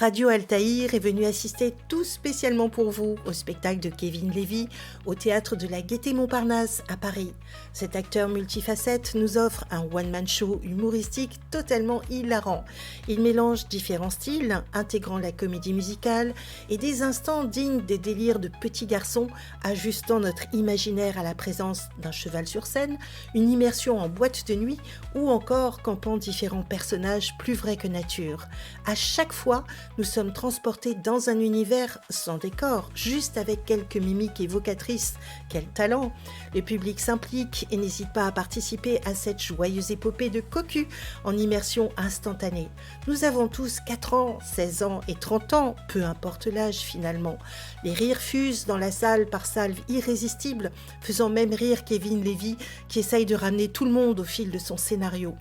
Radio Altaïr est venu assister tout spécialement pour vous au spectacle de Kevin Lévy au théâtre de la Gaîté-Montparnasse à Paris. Cet acteur multifacette nous offre un one-man show humoristique totalement hilarant. Il mélange différents styles, intégrant la comédie musicale et des instants dignes des délires de petits garçons, ajustant notre imaginaire à la présence d'un cheval sur scène, une immersion en boîte de nuit ou encore campant différents personnages plus vrais que nature. À chaque fois, nous sommes transportés dans un univers sans décor, juste avec quelques mimiques évocatrices. Quel talent! Le public s'implique et n'hésite pas à participer à cette joyeuse épopée de cocu en immersion instantanée. Nous avons tous 4 ans, 16 ans et 30 ans, peu importe l'âge finalement. Les rires fusent dans la salle par salve irrésistible, faisant même rire Kevin Lévy qui essaye de ramener tout le monde au fil de son scénario.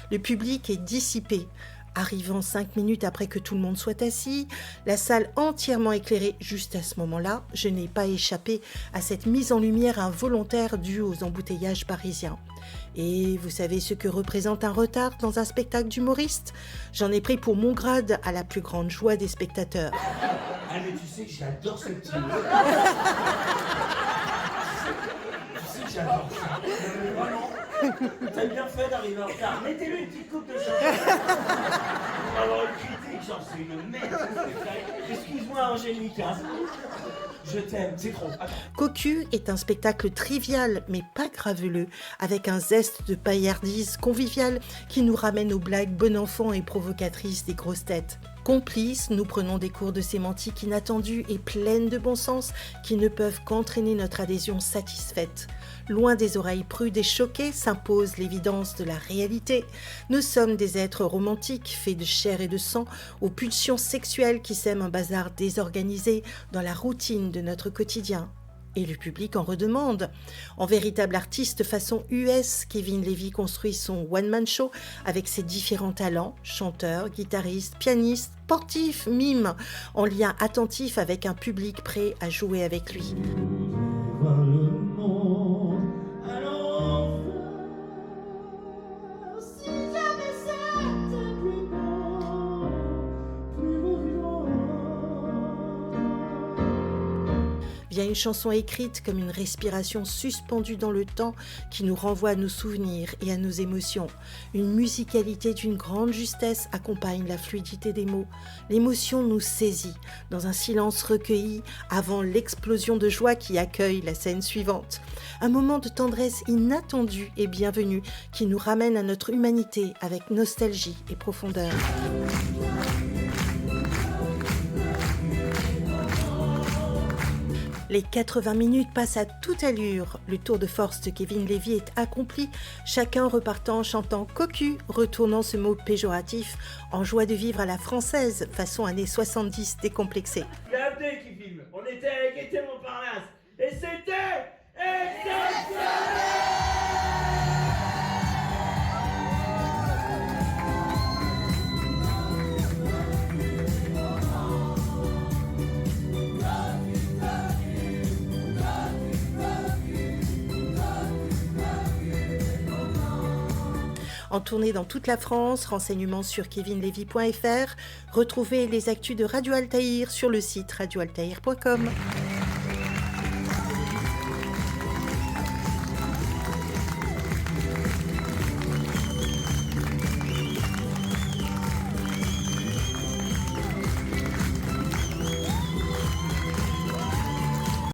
Le public est dissipé. Arrivant 5 minutes après que tout le monde soit assis, la salle entièrement éclairée juste à ce moment-là, je n'ai pas échappé à cette mise en lumière involontaire due aux embouteillages parisiens. Et vous savez ce que représente un retard dans un spectacle d'humoriste ? J'en ai pris pour mon grade à la plus grande joie des spectateurs. Ah mais tu sais que j'adore ce petit mot. Tu sais que j'adore ça. Vraiment. T'as bien fait d'arriver en retard. Mettez-lui une petite coupe de champagne. On va avoir une critique, genre c'est une merde. Excuse-moi Angélique, hein. Je t'aime, c'est trop. Attends. Cocu est un spectacle trivial mais pas graveleux, avec un zeste de paillardise conviviale qui nous ramène aux blagues bon enfant et provocatrices des grosses têtes. Complices, nous prenons des cours de sémantique inattendus et pleines de bon sens qui ne peuvent qu'entraîner notre adhésion satisfaite. Loin des oreilles prudes et choquées s'impose l'évidence de la réalité. Nous sommes des êtres romantiques, faits de chair et de sang, aux pulsions sexuelles qui sèment un bazar désorganisé dans la routine de notre quotidien. Et le public en redemande. En véritable artiste façon US, Kevin Lévy construit son one-man show avec ses différents talents, chanteur, guitariste, pianiste, sportif, mime, en lien attentif avec un public prêt à jouer avec lui. Via une chanson écrite comme une respiration suspendue dans le temps qui nous renvoie à nos souvenirs et à nos émotions. Une musicalité d'une grande justesse accompagne la fluidité des mots. L'émotion nous saisit dans un silence recueilli avant l'explosion de joie qui accueille la scène suivante. Un moment de tendresse inattendue et bienvenue qui nous ramène à notre humanité avec nostalgie et profondeur. Les 80 minutes passent à toute allure. Le tour de force de Kevin Lévy est accompli, chacun repartant chantant cocu, retournant ce mot péjoratif en joie de vivre à la française, façon années 70 décomplexée. Il y a Abdé qui filme. On était à Gaîté-Montparnasse. Et c'était exceptionnel. En tournée dans toute la France, renseignements sur kevinlevy.fr, retrouvez les actus de Radio Altaïr sur le site radioaltaïr.com.